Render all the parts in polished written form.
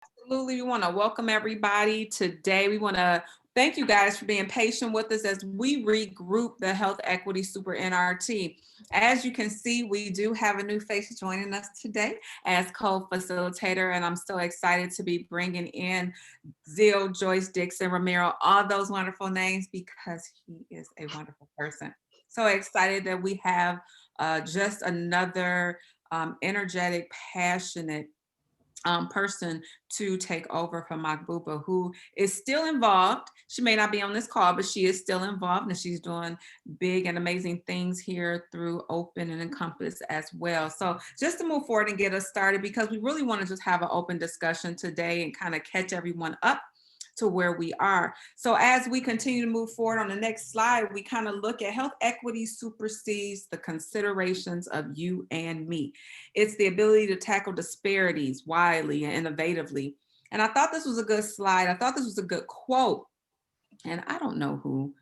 Absolutely. We want to welcome everybody today. We want to thank you guys for being patient with us as we regroup the Health Equity Super NRT. As you can see, we do have a new face joining us today as co-facilitator, and I'm so excited to be bringing in Zeal, Joyce, Dixon, Ramiro, all those wonderful names because he is a wonderful person. So excited that we have just another energetic, passionate person to take over from Makbuba, who is still involved. She may not be on this call, but she is still involved and she's doing big and amazing things here through Open and Encompass as well. So just to move forward and get us started, because we really want to just have an open discussion today and kind of catch everyone up to where we are. So as we continue to move forward on the next slide, we kind of look at health equity supersedes the considerations of you and me. It's the ability to tackle disparities widely and innovatively. And I thought this was a good slide. I thought this was a good quote. And I don't know who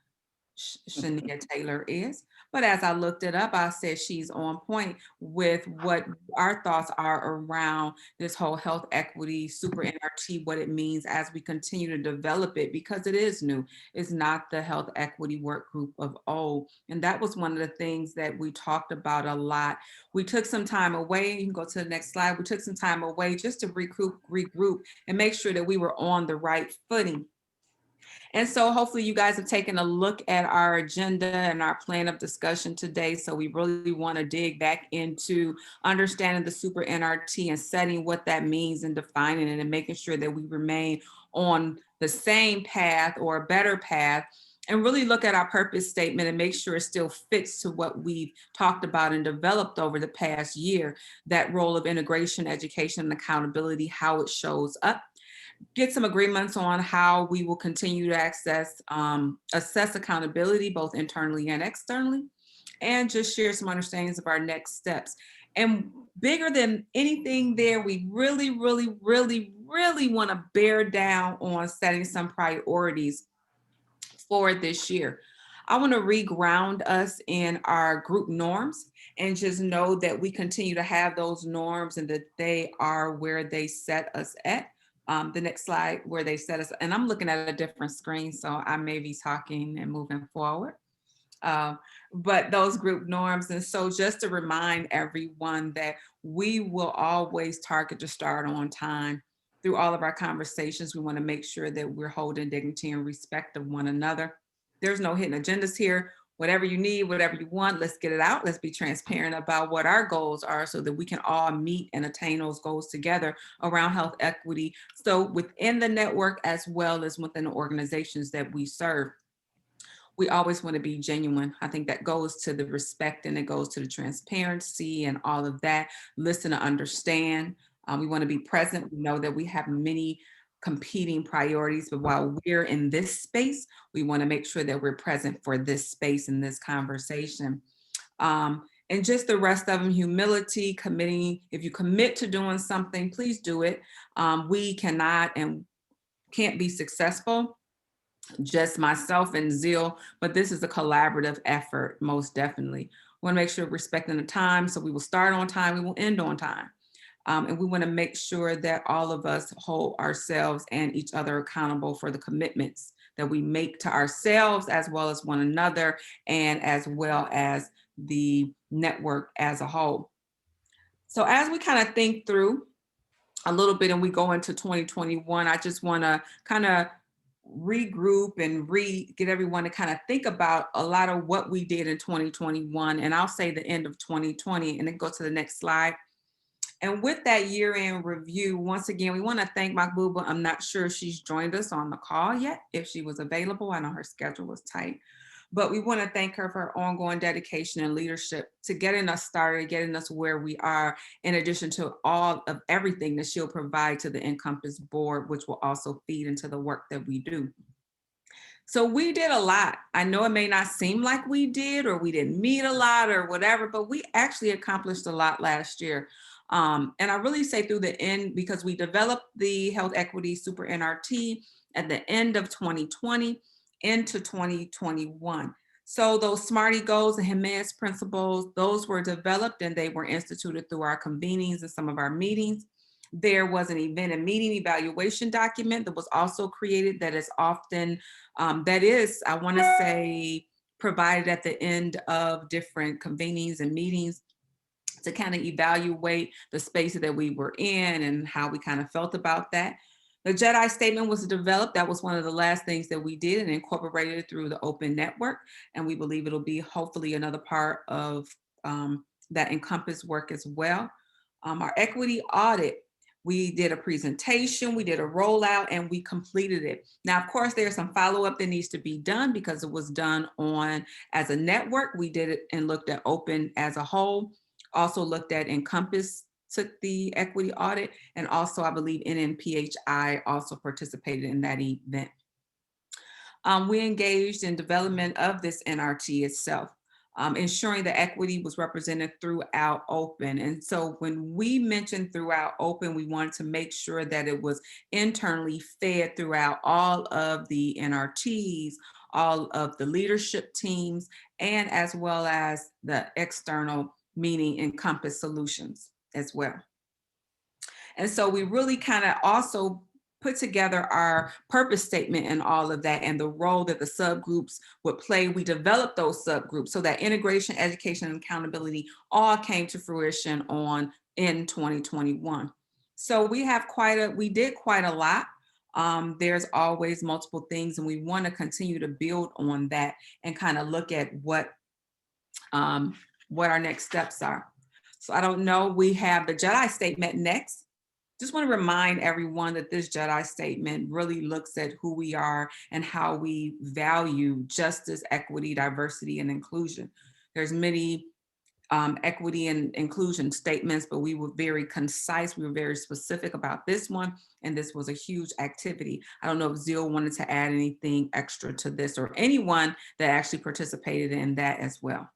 Shania Taylor is. But as I looked it up, I said she's on point with what our thoughts are around this whole health equity, super NRT, what it means as we continue to develop it, because it is new. It's not the health equity work group of old. And that was one of the things that we talked about a lot. We took some time away. You can go to the next slide. We took some time away just to regroup and make sure that we were on the right footing. And so hopefully you guys have taken a look at our agenda and our plan of discussion today. So we really want to dig back into understanding the super NRT and setting what that means and defining it and making sure that we remain on the same path or a better path, and really look at our purpose statement and make sure it still fits to what we've talked about and developed over the past year, that role of integration, education, and accountability, how it shows up. Get some agreements on how we will continue to assess accountability, both internally and externally, and just share some understandings of our next steps. And bigger than anything there, we really, really, really, really want to bear down on setting some priorities for this year. I want to reground us in our group norms and just know that we continue to have those norms and that they are where they set us at. The next slide, where they set us, and I'm looking at a different screen, so I may be talking and moving forward. But those group norms. And so just to remind everyone that we will always target to start on time. Through all of our conversations, we want to make sure that we're holding dignity and respect of one another. There's no hidden agendas here. Whatever you need, whatever you want, let's get it out. Let's be transparent about what our goals are so that we can all meet and attain those goals together around health equity. So within the network as well as within the organizations that we serve, we always want to be genuine. I think that goes to the respect and it goes to the transparency and all of that. Listen to understand. We want to be present. We know that we have many competing priorities, but while we're in this space, we want to make sure that we're present for this space and this conversation. And just the rest of them, humility, committing. If you commit to doing something, please do it. We cannot and can't be successful just myself and Zeal, but this is a collaborative effort, most definitely. We want to make sure we're respecting the time, so we will start on time, we will end on time. And we want to make sure that all of us hold ourselves and each other accountable for the commitments that we make to ourselves as well as one another and as well as the network as a whole. So as we kind of think through a little bit and we go into 2021, I just want to kind of regroup and get everyone to kind of think about a lot of what we did in 2021, and I'll say the end of 2020, and then go to the next slide. And with that year-end review, once again, we want to thank Makbuba. I'm not sure she's joined us on the call yet, if she was available. I know her schedule was tight. But we want to thank her for her ongoing dedication and leadership to getting us started, getting us where we are, in addition to all of everything that she'll provide to the Encompass board, which will also feed into the work that we do. So we did a lot. I know it may not seem like we did, or we didn't meet a lot or whatever, but we actually accomplished a lot last year. And I really say through the end, because we developed the Health Equity Super NRT at the end of 2020 into 2021. So those SMARTY goals and Jimenez principles, those were developed and they were instituted through our convenings and some of our meetings. There was an event and meeting evaluation document that was also created that is often, that is, I want to say, provided at the end of different convenings and meetings to kind of evaluate the spaces that we were in and how we kind of felt about that. The Jedi Statement was developed. That was one of the last things that we did and incorporated it through the open network. And we believe it'll be hopefully another part of that Encompass work as well. Our equity audit, we did a presentation, we did a rollout, and we completed it. Now, of course, there's some follow-up that needs to be done because it was done on as a network. We did it and looked at open as a whole. Also looked at Encompass took the equity audit, and also I believe NNPHI also participated in that event. We engaged in development of this NRT itself, ensuring that equity was represented throughout open. And so when we mentioned throughout open, we wanted to make sure that it was internally fed throughout all of the NRTs, all of the leadership teams, and as well as the external, meaning Encompass Solutions as well. And so we really kind of also put together our purpose statement and all of that and the role that the subgroups would play. We developed those subgroups so that integration, education, and accountability all came to fruition in 2021. So we did quite a lot. There's always multiple things, and we want to continue to build on that and kind of look at what our next steps are. So I don't know, we have the Jedi Statement next. Just want to remind everyone that this Jedi Statement really looks at who we are and how we value justice, equity, diversity, and inclusion. There's many equity and inclusion statements, but we were very concise. We were very specific about this one, and this was a huge activity. I don't know if Zil wanted to add anything extra to this or anyone that actually participated in that as well.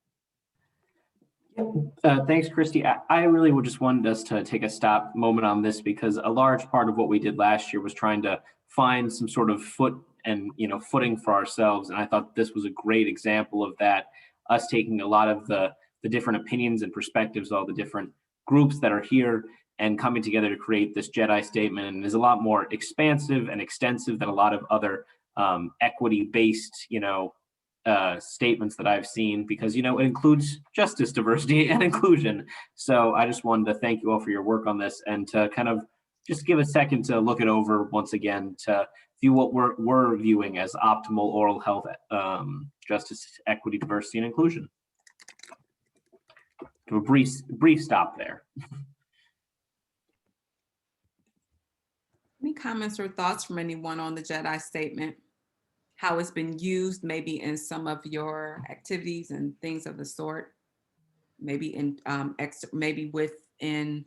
Thanks, Christy. I really would just wanted us to take a stop moment on this because a large part of what we did last year was trying to find some sort of footing for ourselves. And I thought this was a great example of that, us taking a lot of the different opinions and perspectives of all the different groups that are here and coming together to create this Jedi Statement. And is a lot more expansive and extensive than a lot of other equity-based, statements that I've seen because, it includes justice, diversity, and inclusion. So I just wanted to thank you all for your work on this and to kind of just give a second to look it over once again to view what we're viewing as optimal oral health, justice, equity, diversity, and inclusion. To a brief stop there. Any comments or thoughts from anyone on the Jedi Statement? How it's been used maybe in some of your activities and things of the sort, maybe in maybe within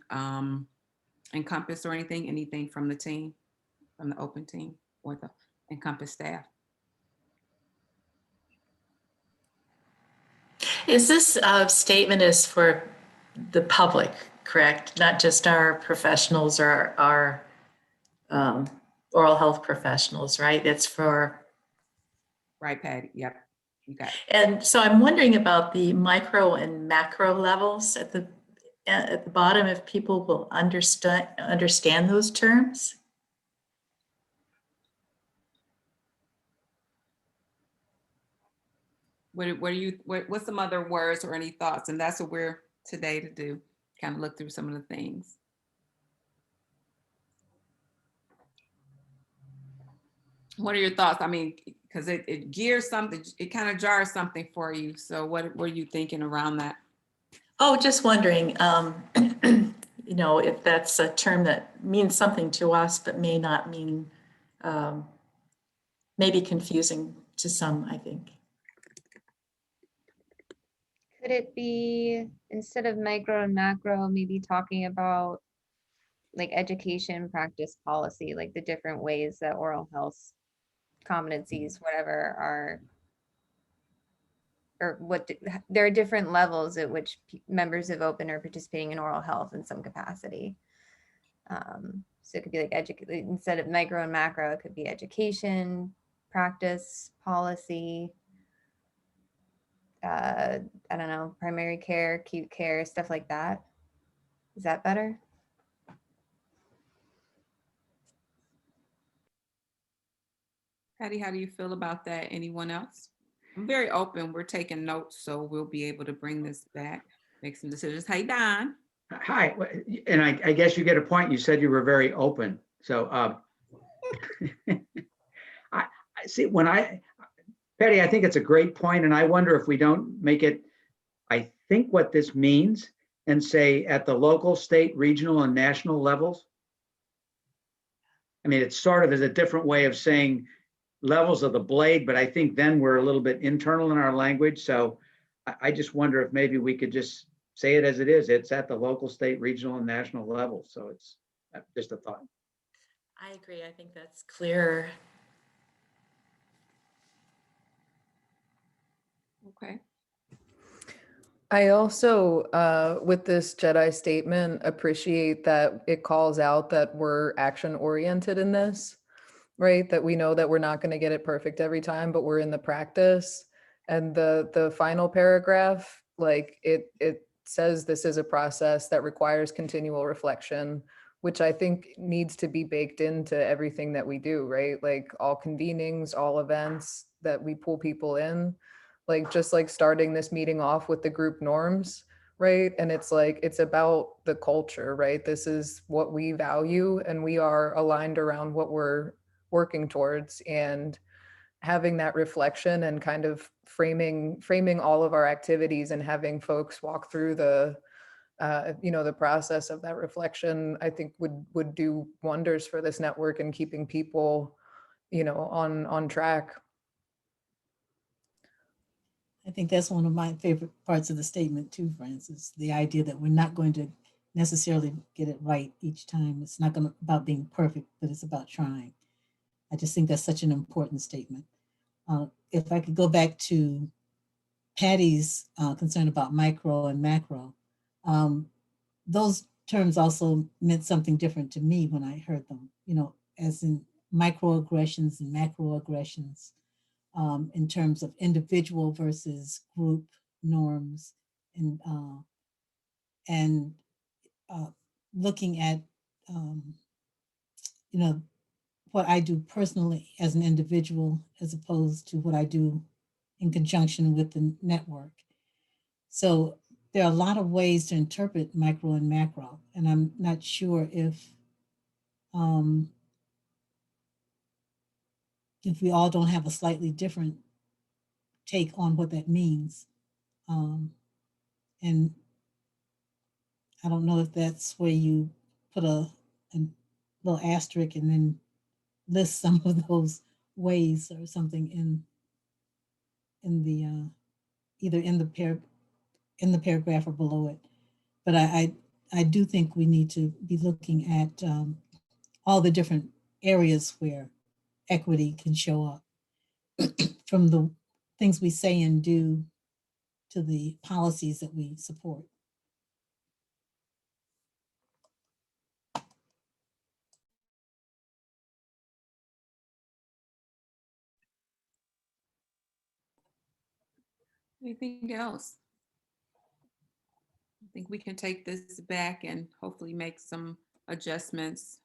Encompass or anything from the team, from the open team or the Encompass staff. Is this statement is for the public, correct? Not just our professionals or our oral health professionals, right? It's for Right, Patty. Yep. You got it. And so I'm wondering about the micro and macro levels at the bottom, if people will understand those terms. What's some other words or any thoughts? And that's what we're today to do, kind of look through some of the things. What are your thoughts? I mean, because it gears something, it kind of jars something for you. So what were you thinking around that? Oh, just wondering, if that's a term that means something to us, but may not mean, maybe confusing to some, I think. Could it be, instead of micro and macro, maybe talking about like education practice policy, like the different ways that oral health competencies, whatever, are, or there are different levels at which members of open are participating in oral health in some capacity. So it could be like instead of micro and macro, it could be education, practice, policy, I don't know, primary care, acute care, stuff like that. Is that better? Patty, how do you feel about that? Anyone else? I'm very open. We're taking notes, so we'll be able to bring this back, make some decisions. Hey, Don. Hi, and I guess you get a point. You said you were very open. So I see Patty, I think it's a great point, and I wonder if we don't make it, I think what this means, and say at the local, state, regional, and national levels. I mean, it sort of is a different way of saying levels of the blade, but I think then we're a little bit internal in our language. So I just wonder if maybe we could just say it as it is. It's at the local, state, regional, and national level. So it's just a thought. I agree. I think that's clearer. Okay. I also, with this Jedi statement, appreciate that it calls out that we're action oriented in this, right? That we know that we're not going to get it perfect every time, but we're in the practice. And the final paragraph, like it says this is a process that requires continual reflection, which I think needs to be baked into everything that we do, right? Like all convenings, all events that we pull people in. Like just like starting this meeting off with the group norms, right? And it's like, it's about the culture, right? This is what we value and we are aligned around what we're working towards, and having that reflection and kind of framing all of our activities and having folks walk through the the process of that reflection, I think would do wonders for this network and keeping people, on track. I think that's one of my favorite parts of the statement too, Francis, the idea that we're not going to necessarily get it right each time. It's not about being perfect, but it's about trying. I just think that's such an important statement. If I could go back to Patty's concern about micro and macro, those terms also meant something different to me when I heard them, as in microaggressions and macroaggressions. In terms of individual versus group norms, and looking at what I do personally as an individual as opposed to what I do in conjunction with the network. So there are a lot of ways to interpret micro and macro, and I'm not sure if we all don't have a slightly different take on what that means. And I don't know if that's where you put a little asterisk and then list some of those ways or something in the either in the paragraph or below it. But I do think we need to be looking at all the different areas where equity can show up, from the things we say and do to the policies that we support. Anything else? I think we can take this back and hopefully make some adjustments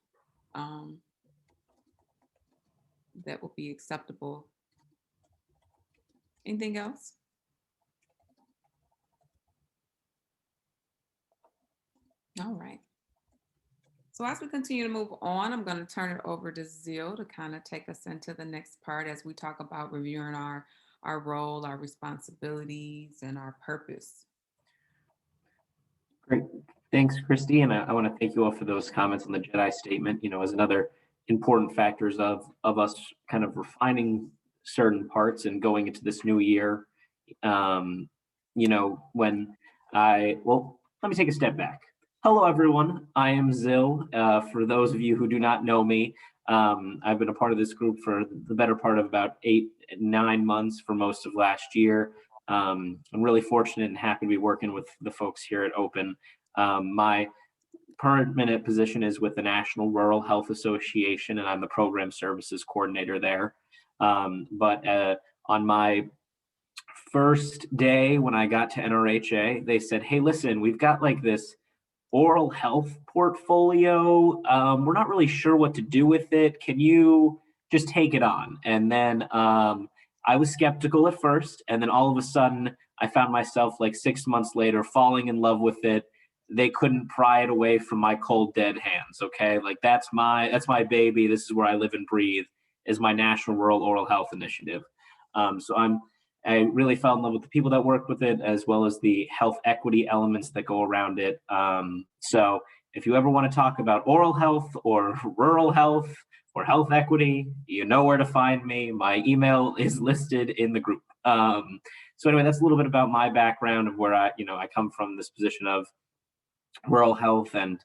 that will be acceptable. Anything else? All right. So as we continue to move on, I'm going to turn it over to Zil to kind of take us into the next part as we talk about reviewing our role, our responsibilities, and our purpose. Great. Thanks, Christy. And I want to thank you all for those comments on the Jedi statement, as another important factors of us kind of refining certain parts and going into this new year. Let me take a step back. Hello, everyone. I am Zil. For those of you who do not know me, I've been a part of this group for the better part of about 8-9 months for most of last year. I'm really fortunate and happy to be working with the folks here at Open. My permanent position is with the National Rural Health Association, and I'm the program services coordinator there. But on my first day when I got to NRHA, they said, hey, listen, we've got like this oral health portfolio. We're not really sure what to do with it. Can you just take it on. And then I was skeptical at first, and then all of a sudden I found myself like 6 months later falling in love with it. They couldn't pry it away from my cold dead hands. Okay, like that's my baby. This is where I live and breathe. Is my National Rural Oral Health Initiative. So I really fell in love with the people that work with it, as well as the health equity elements that go around it. So if you ever want to talk about oral health or rural health or health equity, you know where to find me. My email is listed in the group. So anyway, that's a little bit about my background of where I come from, this position of rural health. And,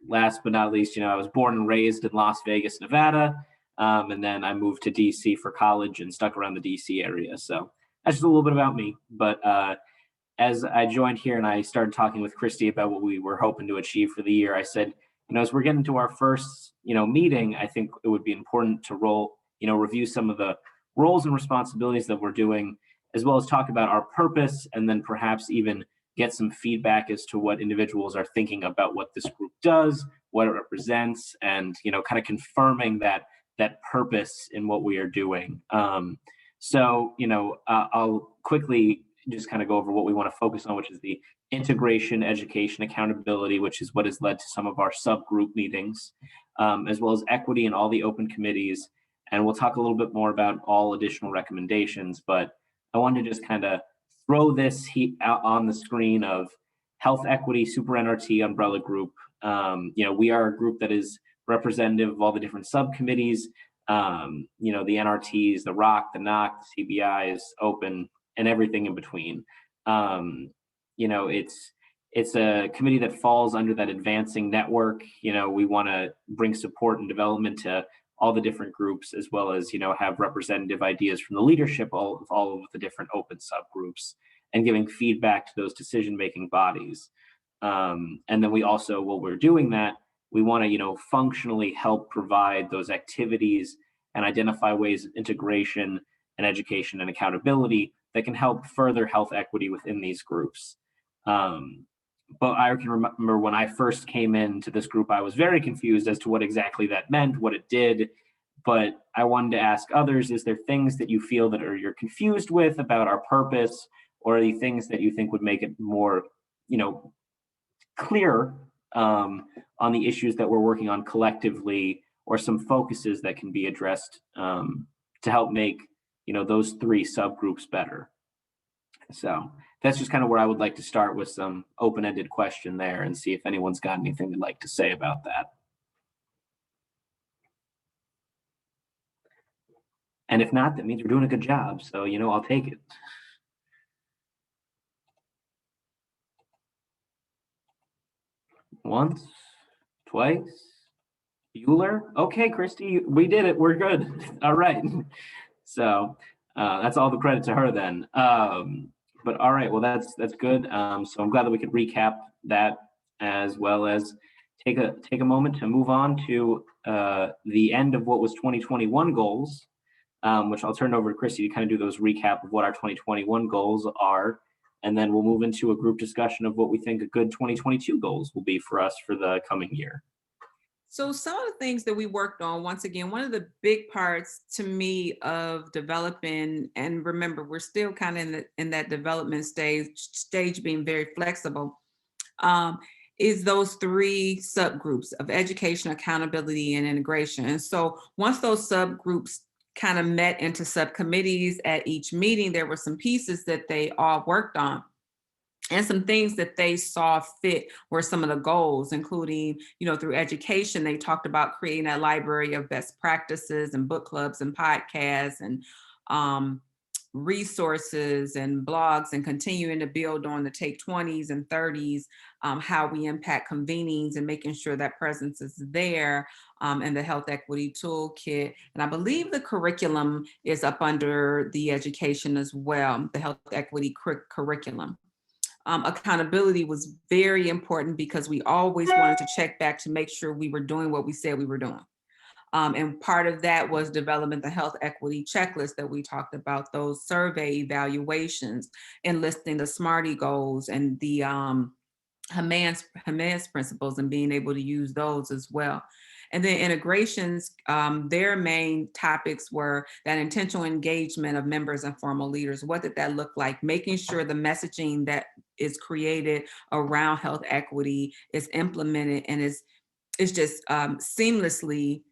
last but not least, I was born and raised in Las Vegas, Nevada. And then I moved to DC for college and stuck around the DC area. So that's just a little bit about me. But as I joined here and I started talking with Christy about what we were hoping to achieve for the year, I said, as we're getting to our first, meeting, I think it would be important to review some of the roles and responsibilities that we're doing, as well as talk about our purpose, and then perhaps even get some feedback as to what individuals are thinking about what this group does, what it represents, and, kind of confirming that purpose in what we are doing. So, I'll quickly just kind of go over what we want to focus on, which is the integration, education, accountability, which is what has led to some of our subgroup meetings, as well as equity in all the open committees. And we'll talk a little bit more about all additional recommendations, but I wanted to just kind of throw this out on the screen of health equity, super NRT umbrella group. We are a group that is representative of all the different subcommittees, the NRTs, the ROC, the NOC, the CBIs, open, and everything in between. It's a committee that falls under that advancing network. We want to bring support and development to all the different groups, as well as, have representative ideas from the leadership of all of the different open subgroups, and giving feedback to those decision-making bodies. And then we also, while we're doing that, we want to, functionally help provide those activities and identify ways of integration and education and accountability that can help further health equity within these groups. But I can remember when I first came into this group, I was very confused as to what exactly that meant, what it did. But I wanted to ask others, is there things that you feel that you're confused with about our purpose, or are there things that you think would make it more, clear on the issues that we're working on collectively, or some focuses that can be addressed to help make, those three subgroups better? So that's just kind of where I would like to start, with some open-ended question there, and see if anyone's got anything they'd like to say about that. And if not, that means we're doing a good job. So, I'll take it. Once, twice. Bueller? Okay, Christy, we did it. We're good. All right. So that's all the credit to her then. But all right, well, that's good. So I'm glad that we could recap that, as well as take a moment to move on to the end of what was 2021 goals, which I'll turn over to Christy to kind of do those recap of what our 2021 goals are. And then we'll move into a group discussion of what we think a good 2022 goals will be for us for the coming year. So some of the things that we worked on, once again, one of the big parts to me of developing, and remember, we're still kind of in that development stage being very flexible, is those three subgroups of education, accountability, and integration. And so once those subgroups kind of met into subcommittees at each meeting, there were some pieces that they all worked on. And some things that they saw fit were some of the goals, including, through education, they talked about creating a library of best practices and book clubs and podcasts and resources and blogs, and continuing to build on the take 20s and 30s, how we impact convenings and making sure that presence is there, and the health equity toolkit. And I believe the curriculum is up under the education as well, the health equity curriculum. Accountability was very important because we always wanted to check back to make sure we were doing what we said we were doing. And part of that was developing the health equity checklist that we talked about, those survey evaluations, enlisting the SMARTY goals and the HMAS principles, and being able to use those as well. And then integrations, their main topics were that intentional engagement of members and formal leaders. What did that look like? Making sure the messaging that is created around health equity is implemented and is just seamlessly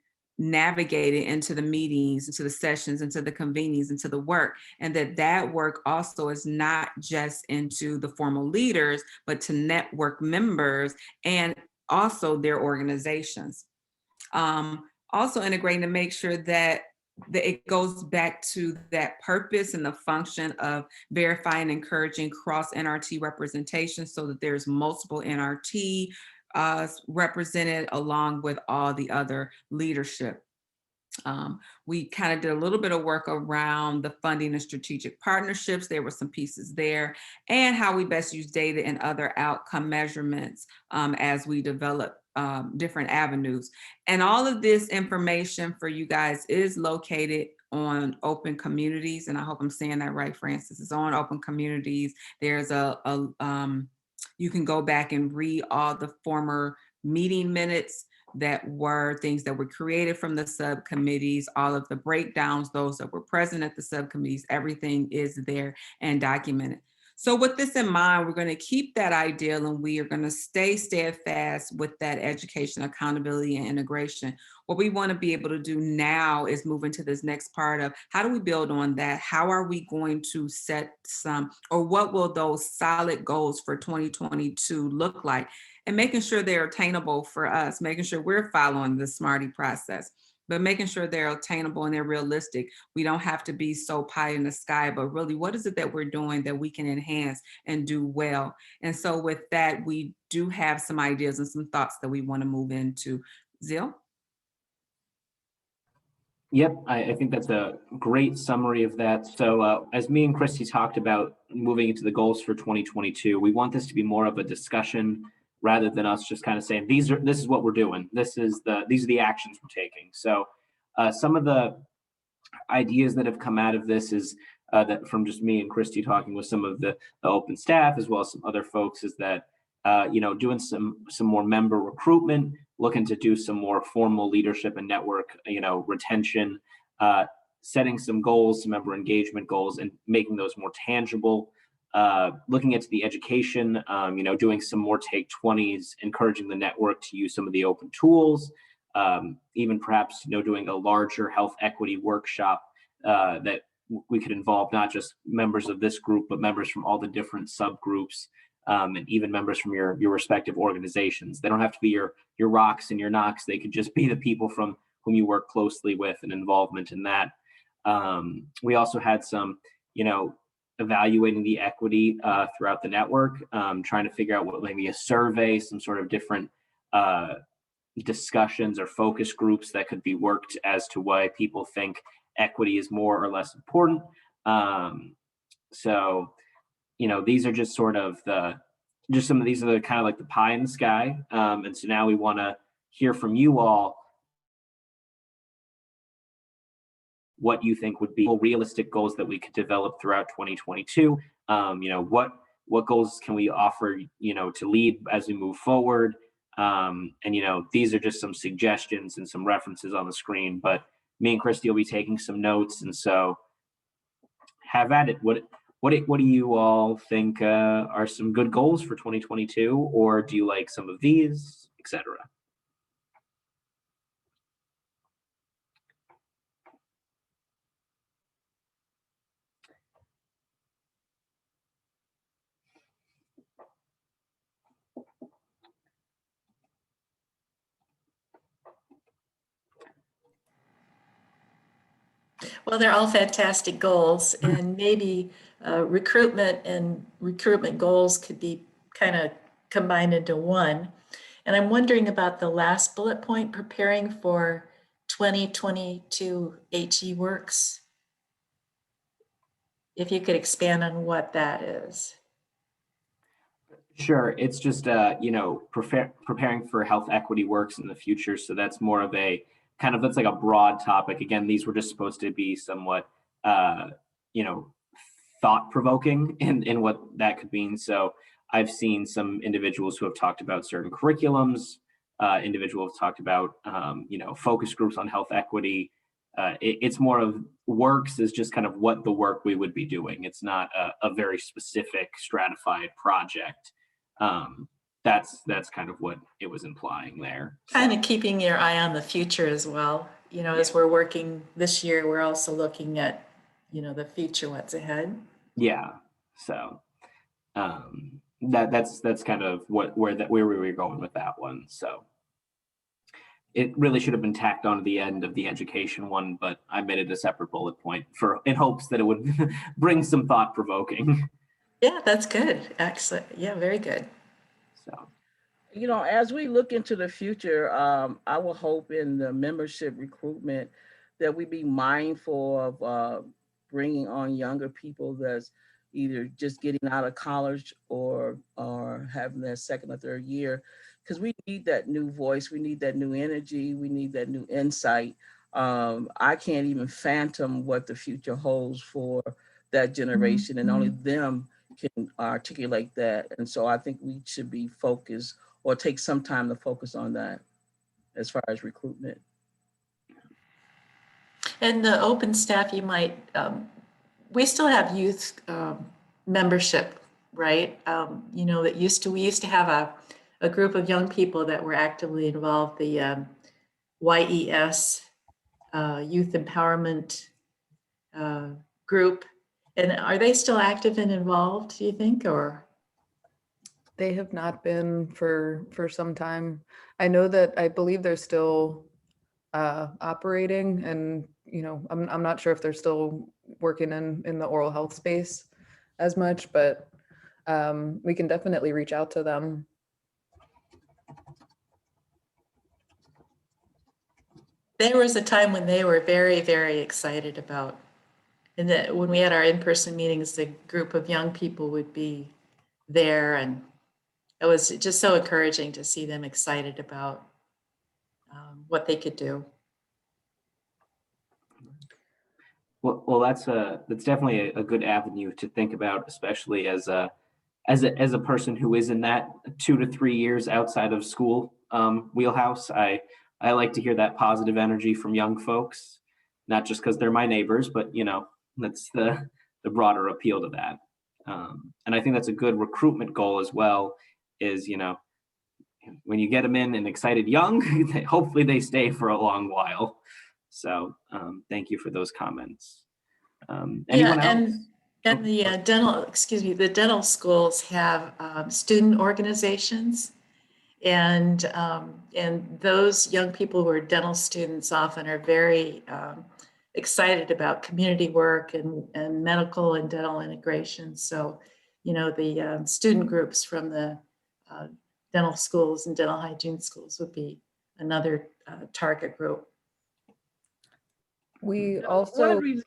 navigated into the meetings, into the sessions, into the convenings, into the work, and that work also is not just into the formal leaders, but to network members and also their organizations. Also integrating to make sure that it goes back to that purpose and the function of verifying and encouraging cross NRT representation so that there's multiple NRT represented along with all the other leadership. We kind of did a little bit of work around the funding and strategic partnerships. There were some pieces there, and how we best use data and other outcome measurements as we develop different avenues. And all of this information for you guys is located on Open Communities, and I hope I'm saying that right, Francis. It's on Open Communities. There's you can go back and read all the former meeting minutes that were things that were created from the subcommittees, all of the breakdowns, those that were present at the subcommittees, everything is there and documented. So with this in mind, we're going to keep that ideal and we are going to stay steadfast with that education, accountability, and integration. What we want to be able to do now is move into this next part of how do we build on that? How are we going to set some, or what will those solid goals for 2022 look like? And making sure they're attainable for us, making sure we're following the SMARTY process, but making sure they're attainable and they're realistic. We don't have to be so pie in the sky, but really what is it that we're doing that we can enhance and do well? And so with that, we do have some ideas and some thoughts that we want to move into. Zil? Yep, I think that's a great summary of that. So as me and Christy talked about moving into the goals for 2022, we want this to be more of a discussion rather than us just kind of saying, this is what we're doing. These are the actions we're taking. So some of the ideas that have come out of this is that from just me and Christy talking with some of the open staff, as well as some other folks, is that, doing some more member recruitment, looking to do some more formal leadership and network, retention, setting some goals, some member engagement goals, and making those more tangible. Looking into the education, doing some more take 20s, encouraging the network to use some of the open tools, even perhaps, doing a larger health equity workshop that we could involve not just members of this group, but members from all the different subgroups, and even members from your respective organizations. They don't have to be your rocks and your knocks. They could just be the people from whom you work closely with and involvement in that. We also had some, evaluating the equity throughout the network, trying to figure out what maybe a survey, some sort of different discussions or focus groups that could be worked as to why people think equity is more or less important. So, these are just sort of these are the kind of like the pie in the sky. And so now we want to hear from you all what you think would be realistic goals that we could develop throughout 2022. What goals can we offer, to lead as we move forward? And these are just some suggestions and some references on the screen, but me and Christy will be taking some notes. And so have at it. What do you all think are some good goals for 2022? Or do you like some of these, etc.? Well, they're all fantastic goals, and maybe recruitment goals could be kind of combined into one. And I'm wondering about the last bullet point, preparing for 2022 HE works. If you could expand on what that is. Sure. It's just, preparing for health equity works in the future. So that's more of a kind of, that's like a broad topic. Again, these were just supposed to be somewhat, thought provoking in what that could mean. So I've seen some individuals who have talked about certain curriculums individuals talked about, focus groups on health equity. It's more of works is just kind of what the work we would be doing. It's not a very specific stratified project. That's kind of what it was implying there. Kind of keeping your eye on the future as well. As we're working this year, we're also looking at, the future, what's ahead. Yeah. So that's kind of where we were going with that one. So it really should have been tacked on to the end of the education one, but I made it a separate bullet point in hopes that it would bring some thought provoking. Yeah, that's good. Excellent. Yeah, very good. So, as we look into the future, I will hope in the membership recruitment that we be mindful of bringing on younger people that's either just getting out of college or having their second or third year, because we need that new voice, we need that new energy, we need that new insight. I can't even fathom what the future holds for that generation, and only them can articulate that. And so I think we should be focused or take some time to focus on that as far as recruitment. And the open staff, you might, we still have youth membership, right? That we used to have a group of young people that were actively involved, the YES Youth Empowerment group. And are they still active and involved, do you think, or? They have not been for some time. I believe they're still operating, and I'm not sure if they're still working in the oral health space as much, but we can definitely reach out to them. There was a time when they were very, very excited about, and that when we had our in-person meetings, the group of young people would be there, and it was just so encouraging to see them excited about what they could do. Well, that's definitely a good avenue to think about, especially as a person who is in that 2 to 3 years outside of school wheelhouse. I like to hear that positive energy from young folks, not just because they're my neighbors, but that's the broader appeal to that. And I think that's a good recruitment goal as well. Is when you get them in and excited young, hopefully they stay for a long while. So thank you for those comments. Anyone else? And the the dental schools have student organizations, and those young people who are dental students often are very excited about community work and medical and dental integration. So, the student groups from the dental schools and dental hygiene schools would be another target group. We One also reason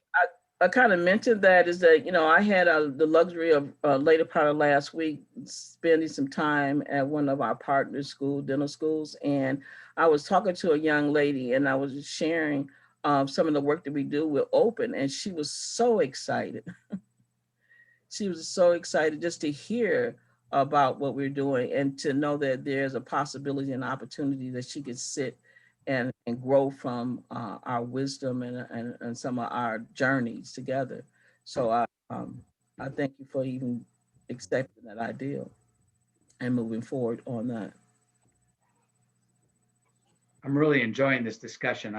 I kind of mentioned that is that, I had the luxury of later part of last week spending some time at one of our partner dental schools. And I was talking to a young lady and I was sharing some of the work that we do with Open. And she was so excited. She was so excited just to hear about what we're doing and to know that there's a possibility and opportunity that she could sit and grow from our wisdom and some of our journeys together. So I thank you for even accepting that idea and moving forward on that. I'm really enjoying this discussion.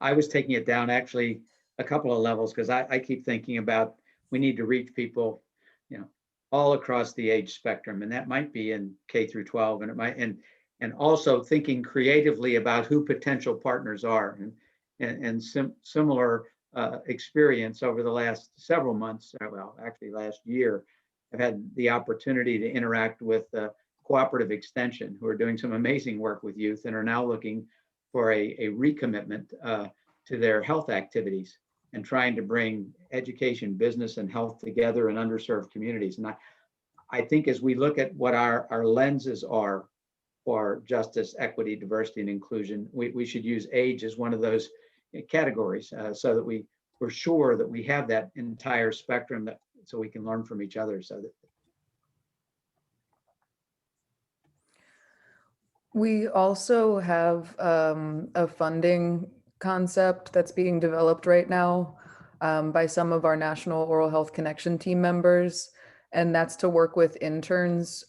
I was taking it down actually a couple of levels because I keep thinking about we need to reach people, all across the age spectrum, and that might be in K through 12, and it might and also thinking creatively about who potential partners are, and similar experience over the last several months. Well, actually last year, I've had the opportunity to interact with Cooperative Extension, who are doing some amazing work with youth and are now looking for a recommitment to their health activities and trying to bring education, business, and health together in underserved communities. And I think as we look at what our lenses are for justice, equity, diversity, and inclusion, we should use age as one of those categories so that we're sure that we have that entire spectrum so we can learn from each other. So that We also have a funding concept that's being developed right now by some of our National Oral Health Connection team members, and that's to work with interns.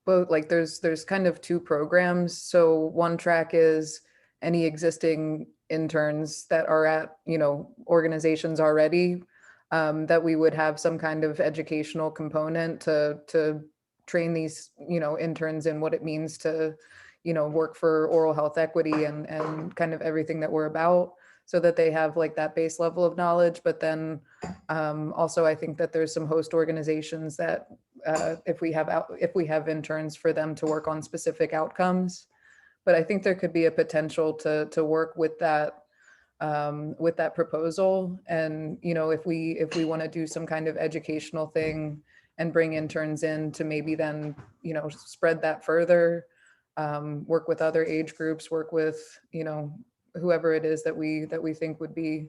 Both like there's kind of two programs. So one track is any existing interns that are at organizations already, that we would have some kind of educational component to train these interns in what it means to work for oral health equity and kind of everything that we're about, so that they have like that base level of knowledge. But then also I think that there's some host organizations that if we have interns, for them to work on specific outcomes. But I think there could be a potential to work with that proposal. And if we want to do some kind of educational thing and bring interns in to maybe then spread that further, work with other age groups, work with whoever it is that we think would be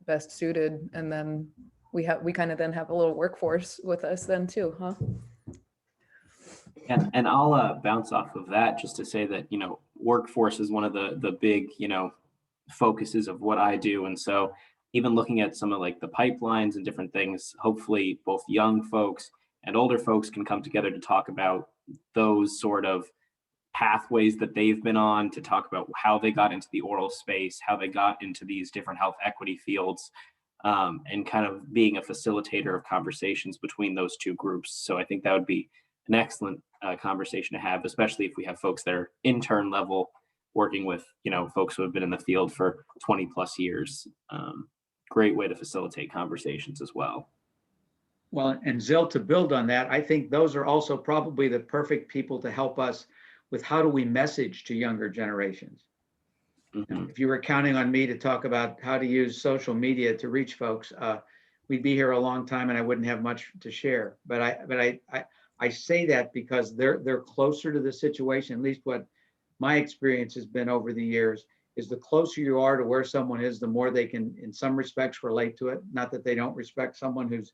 best suited, and then we kind of then have a little workforce with us then too, huh? And I'll bounce off of that just to say that workforce is one of the big focuses of what I do. And so even looking at some of like the pipelines and different things, hopefully both young folks and older folks can come together to talk about those sort of pathways that they've been on, to talk about how they got into the oral space, how they got into these different health equity fields, and kind of being a facilitator of conversations between those two groups. So I think that would be an excellent conversation to have, especially if we have folks that are intern level working with folks who have been in the field for 20 plus years. Great way to facilitate conversations as well. Well, and Zil, to build on that, I think those are also probably the perfect people to help us with how do we message to younger generations. Mm-hmm. If you were counting on me to talk about how to use social media to reach folks, we'd be here a long time and I wouldn't have much to share. But I say that because they're closer to the situation. At least what my experience has been over the years is the closer you are to where someone is, the more they can, in some respects, relate to it. Not that they don't respect someone who's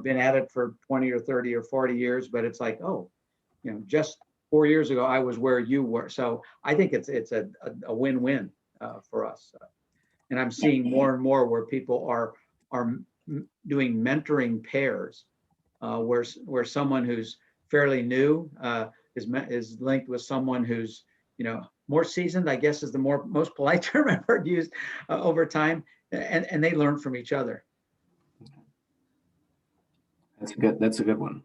been at it for 20 or 30 or 40 years, but it's like, oh, just 4 years ago, I was where you were. So I think it's a win-win for us. And I'm seeing more and more where people are doing mentoring pairs, where someone who's fairly new is linked with someone who's more seasoned, I guess is the most polite term I've heard used over time, and they learn from each other. That's a good one.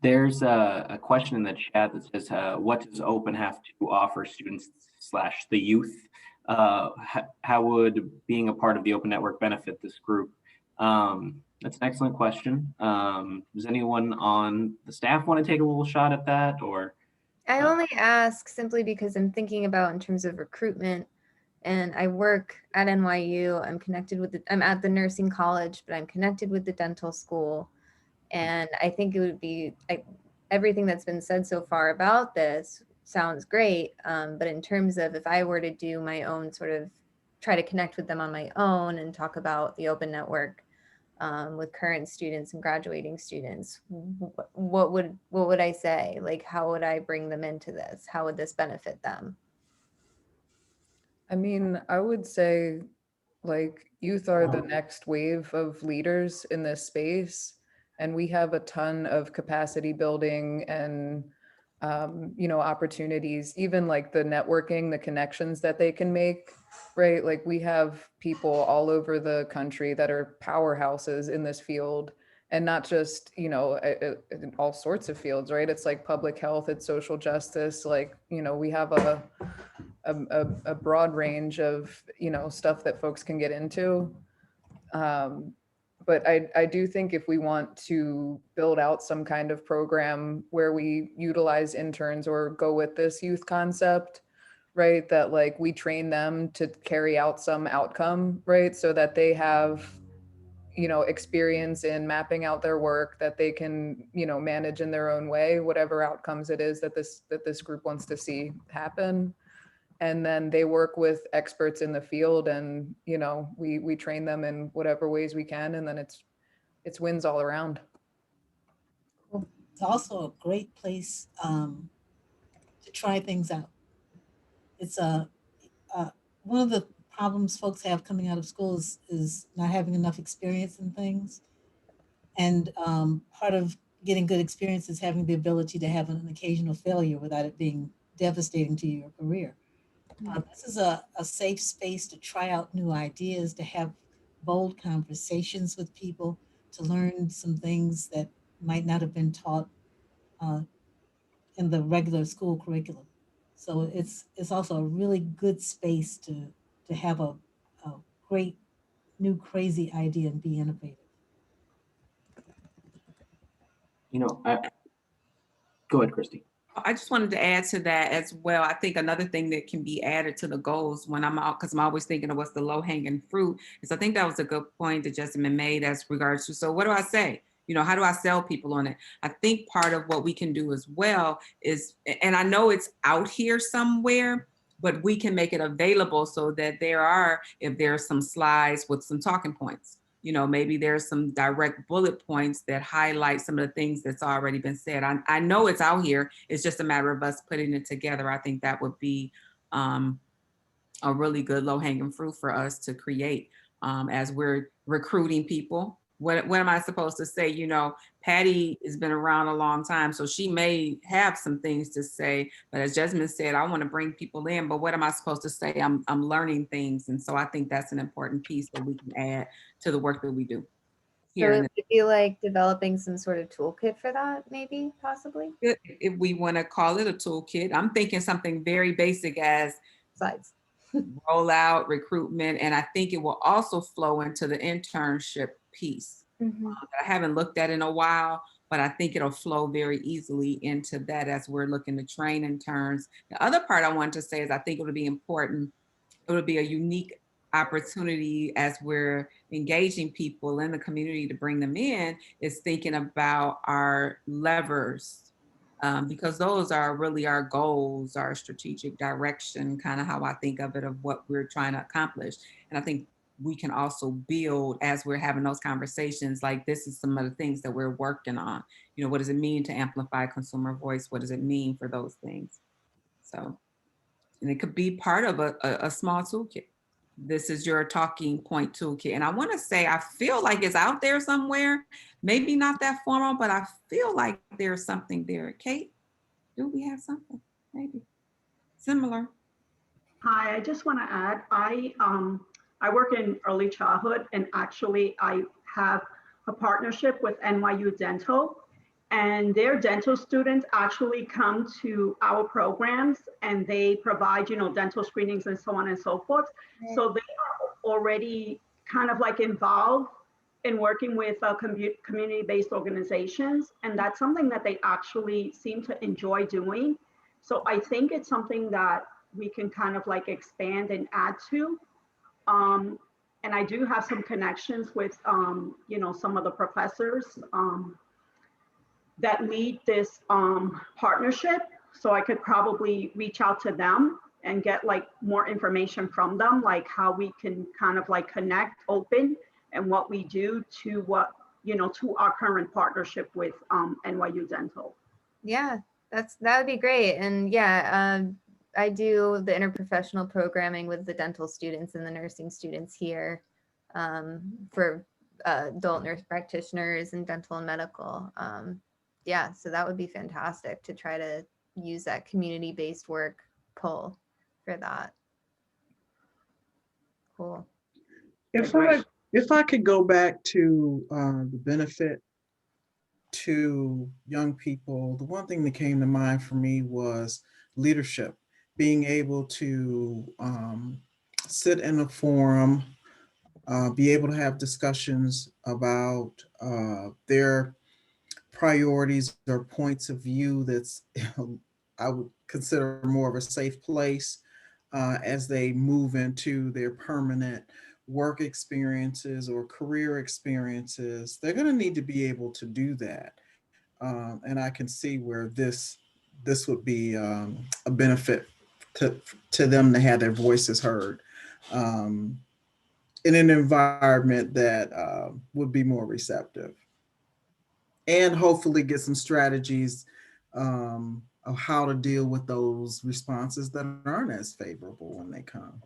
There's a question in the chat that says, what does Open have to offer students / the youth? How would being a part of the Open Network benefit this group? That's an excellent question. Does anyone on the staff want to take a little shot at that? Or I only ask simply because I'm thinking about in terms of recruitment, and I work at NYU. I'm connected with I'm at the nursing college, but I'm connected with the dental school. And I think it would be everything that's been said so far about this sounds great. But in terms of if I were to do my own sort of try to connect with them on my own and talk about the Open Network with current students and graduating students, what would I say? Like, how would I bring them into this? How would this benefit them? I mean, I would say like youth are the next wave of leaders in this space. And we have a ton of capacity building and, opportunities, even like the networking, the connections that they can make, right? Like we have people all over the country that are powerhouses in this field, and not just, in all sorts of fields, right? It's like public health, it's social justice. Like, we have a broad range of, stuff that folks can get into. But I do think if we want to build out some kind of program where we utilize interns or go with this youth concept, right, that like we train them to carry out some outcome, right, so that they have, experience in mapping out their work, that they can, manage in their own way, whatever outcomes it is that this group wants to see happen. And then they work with experts in the field, and we train them in whatever ways we can, and then it's wins all around. Cool. it's also a great place to try things out. It's one of the problems folks have coming out of school is not having enough experience in things. And part of getting good experience is having the ability to have an occasional failure without it being devastating to your career. This is a safe space to try out new ideas, to have bold conversations with people, to learn some things that might not have been taught uh, in the regular school curriculum. So it's also a really good space to have a great new crazy idea and be innovative. You know, go ahead, Christy. I just wanted to add to that as well. I think another thing that can be added to the goals when I'm out, because I'm always thinking of what's the low hanging fruit, is I think that was a good point that Jessamine made as regards to, so what do I say? You know, how do I sell people on it? I think part of what we can do as well is, and I know it's out here somewhere, but we can make it available so that there are, if there's some slides with some talking points, you know, maybe there's some direct bullet points that highlight some of the things that's already been said. I know it's out here. It's just a matter of us putting it together. I think that would be a really good low hanging fruit for us to create as we're recruiting people. What am I supposed to say? You know, Patty has been around a long time, so she may have some things to say. But as Jasmine said, I want to bring people in. But what am I supposed to say? I'm learning things, and so I think that's an important piece that we can add to the work that we do So here. it would be like developing some sort of toolkit for that, maybe, possibly? If we want to call it a toolkit, I'm thinking something very basic as Slides. rollout, recruitment, and I think it will also flow into the internship piece. I haven't looked at in a while, but I think it'll flow very easily into that as we're looking to train interns. The other part I wanted to say is I think it would be important. It would be a unique opportunity as we're engaging people in the community to bring them in, is thinking about our levers, because those are really our goals, our strategic direction, kind of how I think of it, of what we're trying to accomplish. And I think we can also build as we're having those conversations, like this is some of the things that we're working on. You know, what does it mean to amplify consumer voice? What does it mean for those things? So, and it could be part of a small toolkit. This is your talking point toolkit. And I want to say, I feel like it's out there somewhere, maybe not that formal, but I feel like there's something there. Kate, do we have something maybe similar? Hi, I just want to add, I work in early childhood, and actually I have a partnership with NYU Dental, and their dental students actually come to our programs and they provide, you know, dental screenings and so on and so forth. Right. So they are already kind of like involved in working with community-based organizations, and that's something that they actually seem to enjoy doing. So I think it's something that we can kind of like expand and add to. And I do have some connections with, you know, some of the professors that lead this partnership. So I could probably reach out to them and get like more information from them, like how we can kind of like connect open and what we do to what, you know, to our current partnership with NYU Dental. Yeah, that would be great. And yeah, I do the interprofessional programming with the dental students and the nursing students here for adult nurse practitioners and dental and medical. Yeah, so that would be fantastic to try to use that community-based work pull for that. Cool. If I could go back to the benefit to young people, the one thing that came to mind for me was leadership, being able to sit in a forum, be able to have discussions about their priorities or points of view that's I would consider more of a safe place as they move into their permanent work experiences or career experiences. They're going to need to be able to do that. And I can see where this would be a benefit to them to have their voices heard in an environment that would be more receptive. and hopefully get some strategies of how to deal with those responses that aren't as favorable when they come.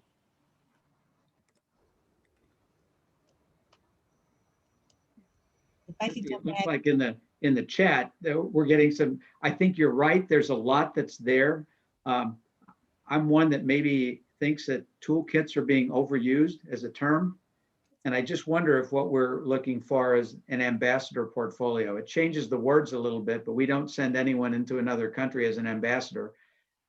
If I could go It looks back, like in the chat that we're getting some, I think you're right. There's a lot that's there. Um, I'm one that maybe thinks that toolkits are being overused as a term. And I just wonder if what we're looking for is an ambassador portfolio. It changes the words a little bit, but we don't send anyone into another country as an ambassador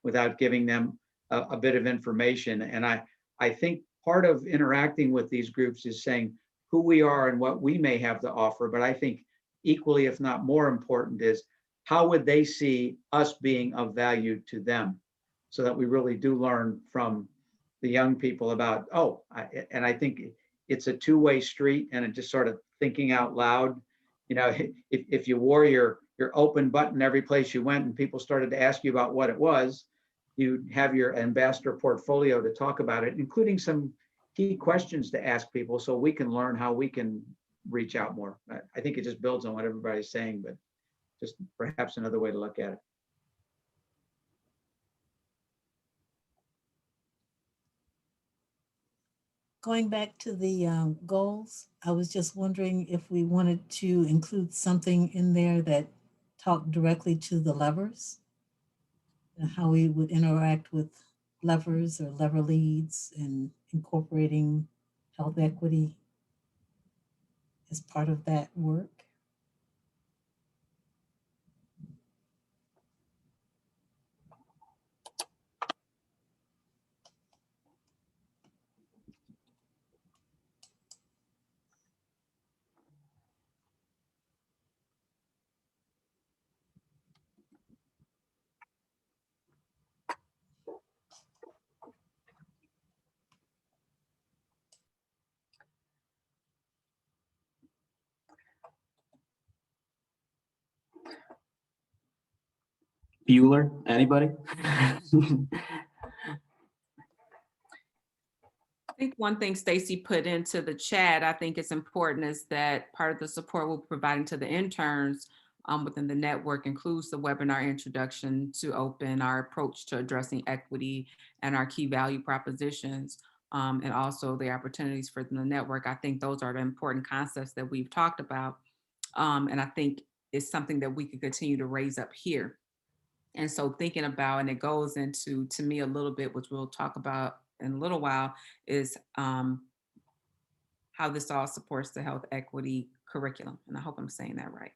without giving them a bit of information. And I think part of interacting with these groups is saying who we are and what we may have to offer. But I think equally, if not more important, is how would they see us being of value to them, so that we really do learn from the young people about, and I think it's a two-way street, and it just sort of thinking out loud. You know, if you wore your open button every place you went and people started to ask you about what it was, you have your ambassador portfolio to talk about it, including some key questions to ask people so we can learn how we can reach out more. I think it just builds on what everybody's saying, but just perhaps another way to look at it. going back to the goals, I was just wondering if we wanted to include something in there that talked directly to the levers and how we would interact with levers or lever leads and incorporating health equity as part of that work. Bueller, anybody? I think one thing Stacy put into the chat, I think it's important, is that part of the support we're providing to the interns within the network includes the webinar introduction to open, our approach to addressing equity, and our key value propositions, and also the opportunities for the network. I think those are the important concepts that we've talked about. And I think it's something that we could continue to raise up here. And so thinking about, and it goes into, to me, a little bit, which we'll talk about in a little while, is how this all supports the health equity curriculum. And I hope I'm saying that right.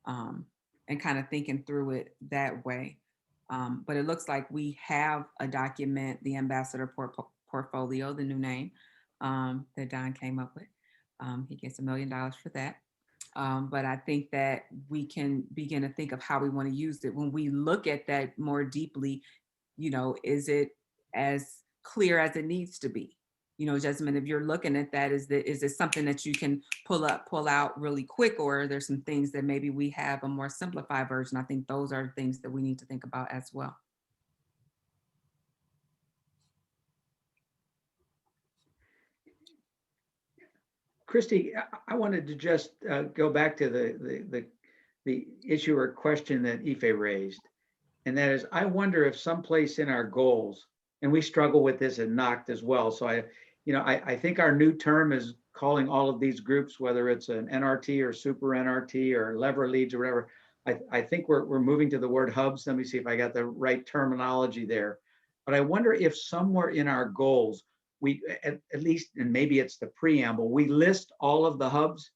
And kind of thinking through it that way. But it looks like we have a document, the ambassador portfolio, the new name that Don came up with. He gets $1 million for that. But I think that we can begin to think of how we want to use it. When we look at that more deeply, you know, is it as clear as it needs to be? You know, Jasmine, if you're looking at that, is it something that you can pull out really quick, or there's some things that maybe we have a more simplified version? I think those are things that we need to think about as well. Christy, I wanted to just go back to the issue or question that Ife raised. And that is, I wonder if someplace in our goals, and we struggle with this at NOCT as well. So I think our new term is calling all of these groups, whether it's an NRT or super NRT or lever leads or whatever. I think we're moving to the word hubs. Let me see if I got the right terminology there. But I wonder if somewhere in our goals, we at least, and maybe it's the preamble, we list all of the hubs.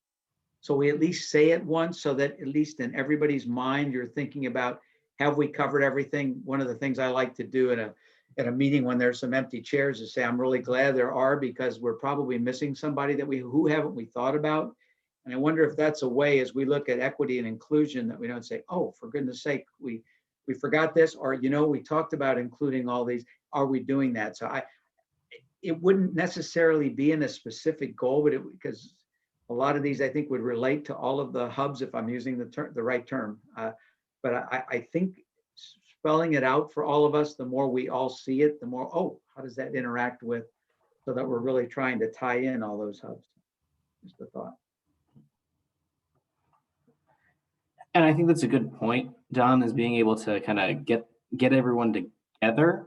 So we at least say it once, so that at least in everybody's mind, you're thinking about, have we covered everything? One of the things I like to do at a meeting when there's some empty chairs is say, I'm really glad there are, because we're probably missing somebody that who haven't we thought about? And I wonder if that's a way, as we look at equity and inclusion, that we don't say, oh, for goodness sake, we forgot this, or, you know, we talked about including all these. Are we doing that? So it wouldn't necessarily be in a specific goal, but because a lot of these, I think, would relate to all of the hubs, if I'm using the right term. But I think spelling it out for all of us, the more we all see it, the more, oh, how does that interact with, so that we're really trying to tie in all those hubs. Just a thought. And I think that's a good point, John, is being able to kind of get everyone together.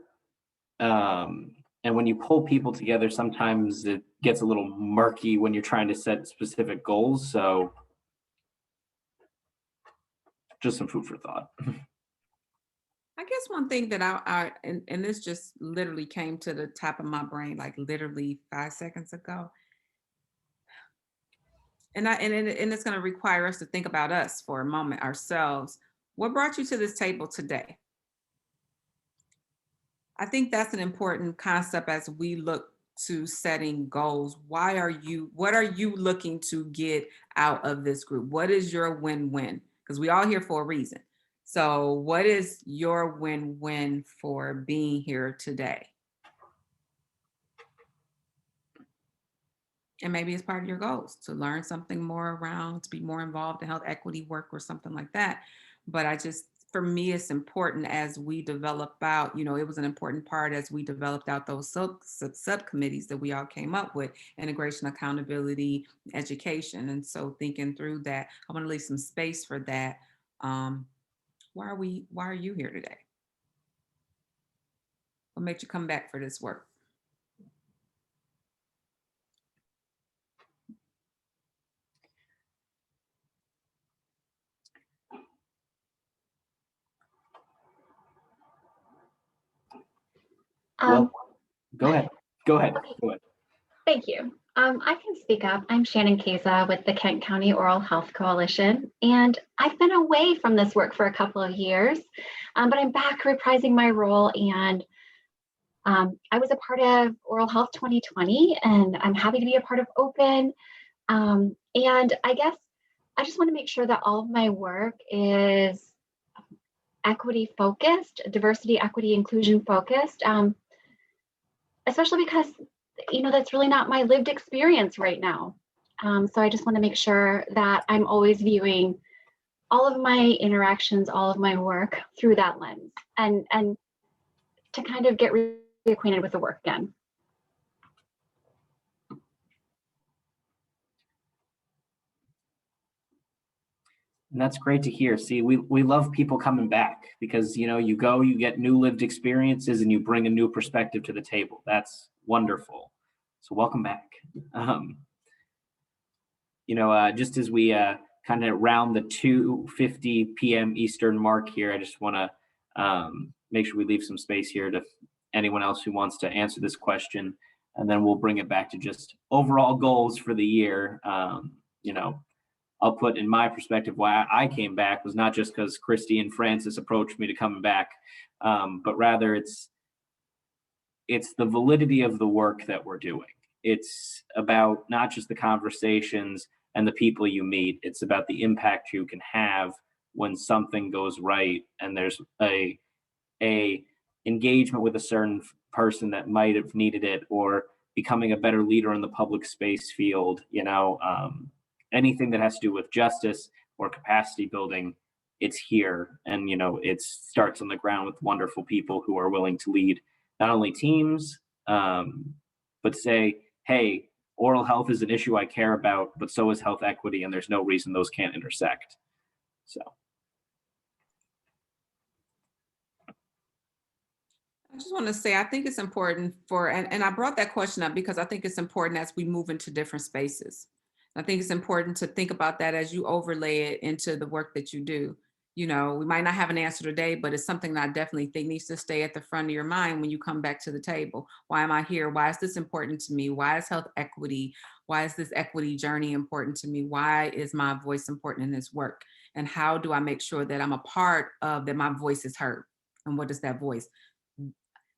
And when you pull people together, sometimes it gets a little murky when you're trying to set specific goals. So just some food for thought. I guess one thing that and this just literally came to the top of my brain, like literally 5 seconds ago. And it's going to require us to think about us for a moment, ourselves. What brought you to this table today? I think that's an important concept as we look to setting goals. What are you looking to get out of this group? What is your win-win? Because we all here for a reason. So what is your win-win for being here today? And maybe it's part of your goals to learn something more around, to be more involved in health equity work or something like that. But for me, it's important as we develop out, it was an important part as we developed out those subcommittees that we all came up with: integration, accountability, education. And so thinking through that, I want to leave some space for that. Why are you here today? What made you come back for this work? Well, go ahead. Okay. Thank you. I can speak up. I'm Shannon Keza with the Kent County Oral Health Coalition, and I've been away from this work for a couple of years, but I'm back reprising my role. And I was a part of Oral Health 2020, and I'm happy to be a part of Open. And I guess I just want to make sure that all of my work is equity focused, diversity, equity, inclusion focused, especially because that's really not my lived experience right now. So I just want to make sure that I'm always viewing all of my interactions, all of my work through that lens, and to kind of get reacquainted with the work again. And that's great to hear. See, we love people coming back because, you get new lived experiences and you bring a new perspective to the table. That's wonderful. So welcome back. Just as we kind of round the 2:50 p.m. Eastern mark here, I just want to make sure we leave some space here to anyone else who wants to answer this question. And then we'll bring it back to just overall goals for the year. I'll put in my perspective why I came back was not just because Christy and Francis approached me to come back, but rather it's the validity of the work that we're doing. It's about not just the conversations and the people you meet. It's about the impact you can have when something goes right and there's a engagement with a certain person that might have needed it, or becoming a better leader in the public space field, anything that has to do with justice or capacity building, it's here. And, it starts on the ground with wonderful people who are willing to lead not only teams, but say, hey, oral health is an issue I care about, but so is health equity, and there's no reason those can't intersect. So. I just want to say, I think it's important and I brought that question up because I think it's important as we move into different spaces. I think it's important to think about that as you overlay it into the work that you do. We might not have an answer today, but it's something that I definitely think needs to stay at the front of your mind when you come back to the table. Why am I here? Why is this important to me? Why is health equity? Why is this equity journey important to me? Why is my voice important in this work? And how do I make sure that I'm a part of that my voice is heard? And what is that voice?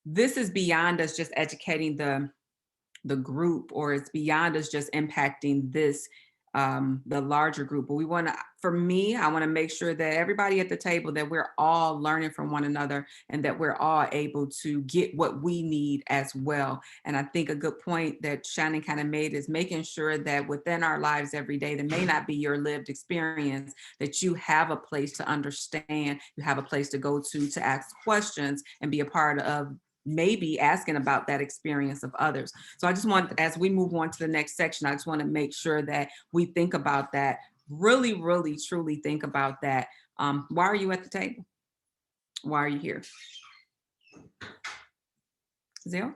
This is beyond us just educating the group, or it's beyond us just impacting this the larger group. But I want to make sure that everybody at the table, that we're all learning from one another and that we're all able to get what we need as well. And I think a good point that Shannon kind of made is making sure that within our lives every day, that may not be your lived experience, that you have a place to understand, you have a place to go to ask questions and be a part of maybe asking about that experience of others. So I just want, as we move on to the next section, I just want to make sure that we think about that really, really, truly think about that. Why are you at the table? Why are you here? Zil?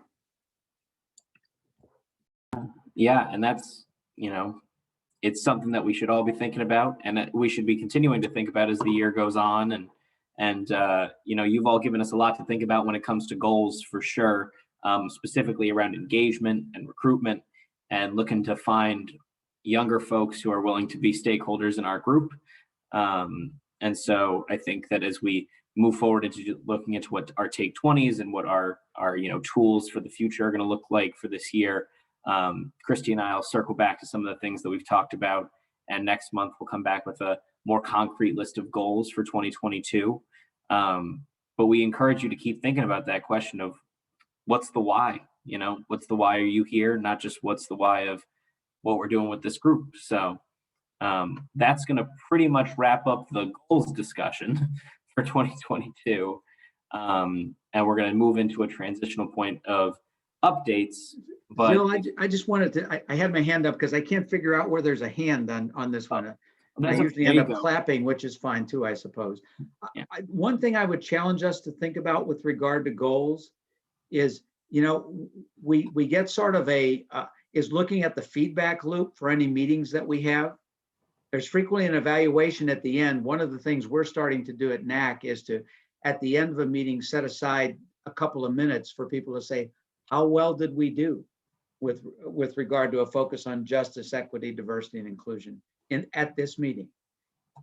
Yeah, and that's, it's something that we should all be thinking about, and that we should be continuing to think about as the year goes on. And you've all given us a lot to think about when it comes to goals, for sure, specifically around engagement and recruitment, and looking to find younger folks who are willing to be stakeholders in our group. And so I think that as we move forward into looking into what our Take 20s and what our tools for the future are going to look like for this year, Christy and I will circle back to some of the things that we've talked about, and next month we'll come back with a more concrete list of goals for 2022. But we encourage you to keep thinking about that question of what's the why? What's the why are you here? Not just what's the why of what we're doing with this group. So that's going to pretty much wrap up the goals discussion for 2022. And we're going to move into a transitional point of updates. But Jill, I just wanted to, I had my hand up because I can't figure out where there's a hand on this one. I usually end up clapping, which is fine too, I suppose. Yeah. One thing I would challenge us to think about with regard to goals is, we get sort of is looking at the feedback loop for any meetings that we have. There's frequently an evaluation at the end. One of the things we're starting to do at NAC is to, at the end of a meeting, set aside a couple of minutes for people to say, how well did we do with regard to a focus on justice, equity, diversity, and inclusion at this meeting?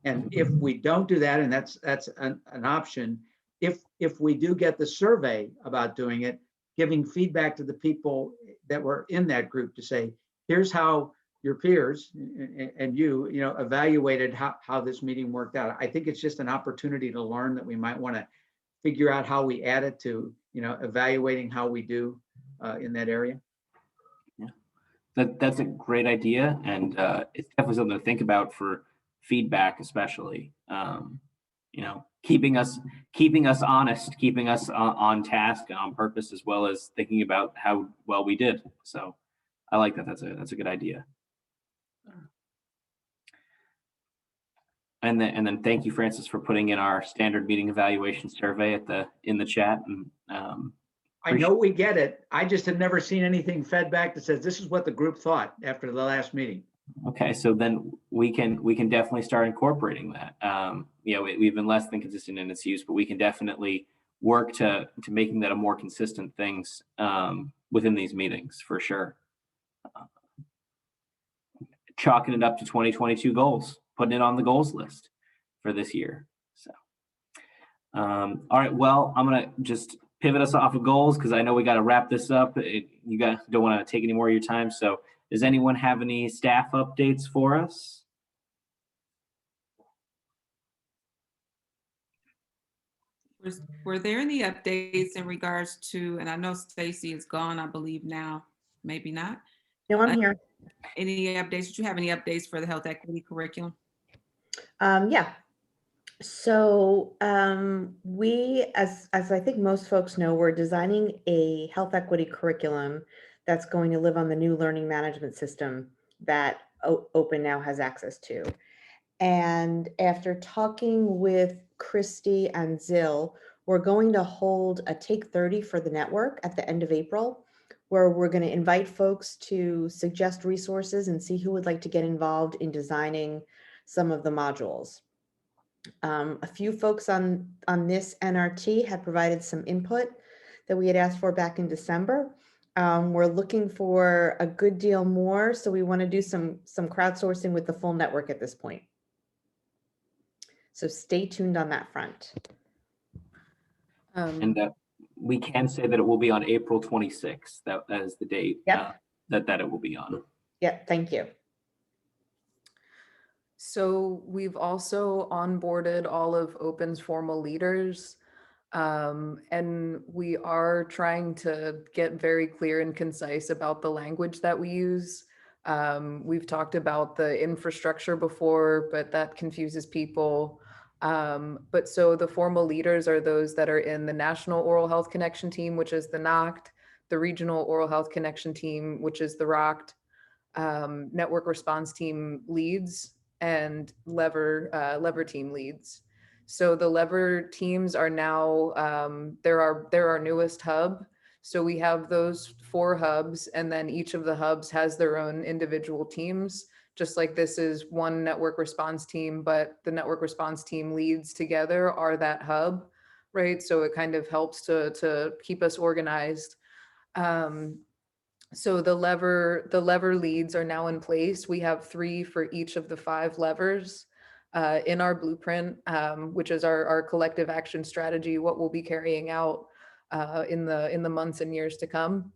And if we don't do that, and that's an option, if we do get the survey about doing it, giving feedback to the people that were in that group to say, here's how your peers and you evaluated how this meeting worked out. I think it's just an opportunity to learn that we might want to figure out how we add it to evaluating how we do in that area. Yeah, that's a great idea, and it's definitely something to think about for feedback, especially. Keeping us honest, keeping us on task and on purpose, as well as thinking about how well we did. So I like that. That's a good idea. And then thank you, Francis, for putting in our standard meeting evaluation survey in the chat. And I know we get it. I just have never seen anything fed back that says this is what the group thought after the last meeting. Okay, so then we can definitely start incorporating that. We've been less than consistent in its use, but we can definitely work to making that a more consistent things within these meetings, for sure. Chalking it up to 2022 goals, putting it on the goals list for this year. So, all right, well, I'm gonna just pivot us off of goals because I know we got to wrap this up. You guys don't want to take any more of your time. So does anyone have any staff updates for us? Were there any updates in regards to, and I know Stacy is gone, I believe now, maybe not. No, I'm here. Any updates? Did you have any updates for the health equity curriculum? Yeah. So we, as I think most folks know, we're designing a health equity curriculum that's going to live on the new learning management system that Open now has access to. And after talking with Christy and Zil, we're going to hold a Take 30 for the network at the end of April, where we're going to invite folks to suggest resources and see who would like to get involved in designing some of the modules. A few folks on this NRT had provided some input that we had asked for back in December. We're looking for a good deal more, so we want to do some crowdsourcing with the full network at this point. So stay tuned on that front. And we can say that it will be on April 26th. That is the date. Yep. That it will be on. Yep, thank you. So we've also onboarded all of Open's formal leaders, and we are trying to get very clear and concise about the language that we use. We've talked about the infrastructure before, but that confuses people. But so the formal leaders are those that are in the National Oral Health Connection Team, which is the NOCT, the Regional Oral Health Connection Team, which is the ROCT, Network Response Team leads, and lever team leads. So the lever teams are now, they're our newest hub. So we have those 4 hubs, and then each of the hubs has their own individual teams, just like this is one network response team, but the network response team leads together are that hub, right? So it kind of helps to keep us organized. So the lever leads are now in place. We have 3 for each of the 5 levers in our blueprint, which is our collective action strategy, what we'll be carrying out in the months and years to come.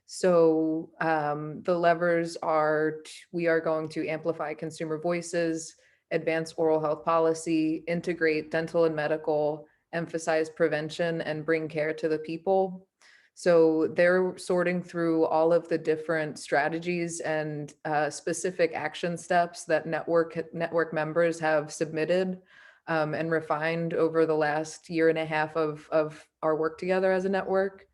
So the levers are, we are going to amplify consumer voices, advance oral health policy, integrate dental and medical, emphasize prevention, and bring care to the people. So they're sorting through all of the different strategies and specific action steps that network members have submitted and refined over the last year and a half of our work together as a network.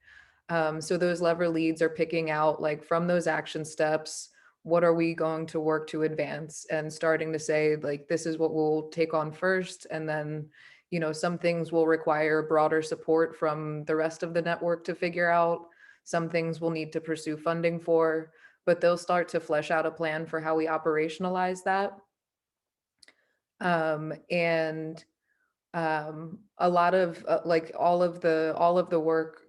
So those lever leads are picking out, like, from those action steps, what are we going to work to advance, and starting to say, like, this is what we'll take on first. And then, you know, some things will require broader support from the rest of the network to figure out. Some things we'll need to pursue funding for, but they'll start to flesh out a plan for how we operationalize that. A lot of like all of the work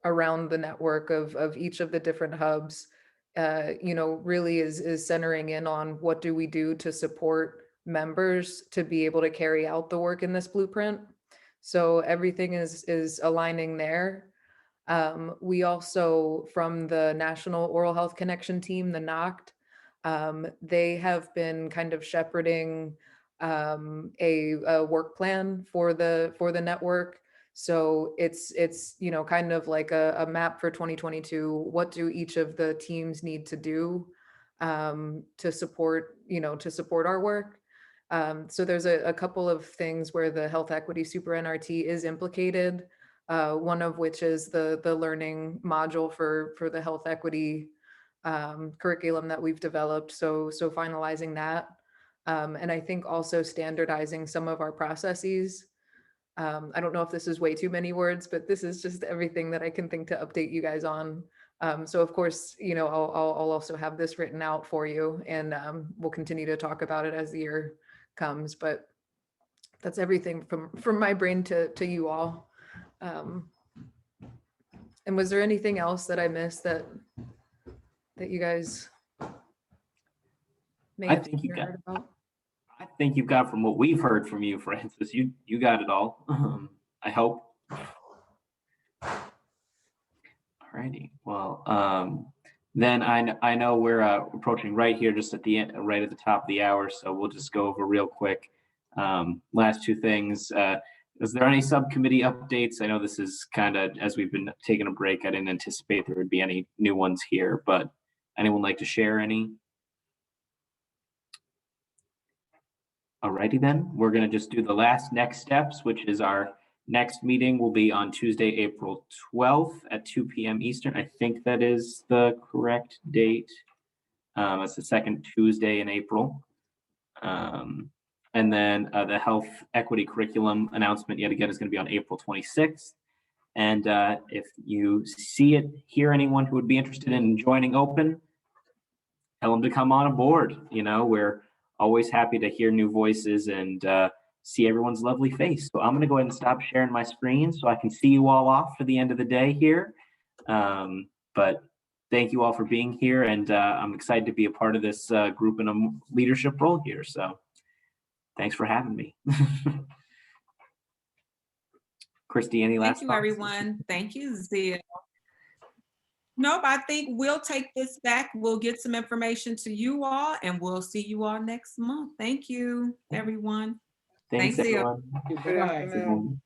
around the network of each of the different hubs, you know, really is centering in on what do we do to support members to be able to carry out the work in this blueprint. So everything is aligning there. We also, from the National Oral Health Connection team, the NOCT, they have been kind of shepherding a work plan for the network. So it's you know, kind of like a map for 2022. What do each of the teams need to do to support, you know, to support our work? So there's a couple of things where the health equity super NRT is implicated. One of which is the learning module for the health equity curriculum that we've developed. So finalizing that. And I think also standardizing some of our processes. I don't know if this is way too many words, but this is just everything that I can think to update you guys on. So of course, you know, I'll also have this written out for you, and we'll continue to talk about it as the year comes. But that's everything from my brain to you all. And was there anything else that I missed that you guys may have heard about? I think you've got, from what we've heard from you, Francis, you got it all. I hope. Alrighty. Well, then I know we're approaching right here, just at the end, right at the top of the hour. So we'll just go over real quick. Last 2 things. Is there any subcommittee updates? I know this is kind of, as we've been taking a break, I didn't anticipate there would be any new ones here, but anyone like to share any? Alrighty then, we're gonna just do the last next steps, which is our next meeting will be on Tuesday, April 12th at 2 p.m. Eastern. I think that is the correct date. It's the second Tuesday in April. And then the health equity curriculum announcement yet again is going to be on April 26th. And if you see it, hear anyone who would be interested in joining Open, tell them to come on aboard. You know, we're always happy to hear new voices and see everyone's lovely face. So I'm going to go ahead and stop sharing my screen so I can see you all off for the end of the day here. But thank you all for being here, and I'm excited to be a part of this group in a leadership role here. So thanks for having me. Christy, any last thoughts? Thank you, everyone. Thank you, Zia. Nope, I think we'll take this back. We'll get some information to you all, and we'll see you all next month. Thank you, everyone. Thanks Zia. everyone. Good afternoon.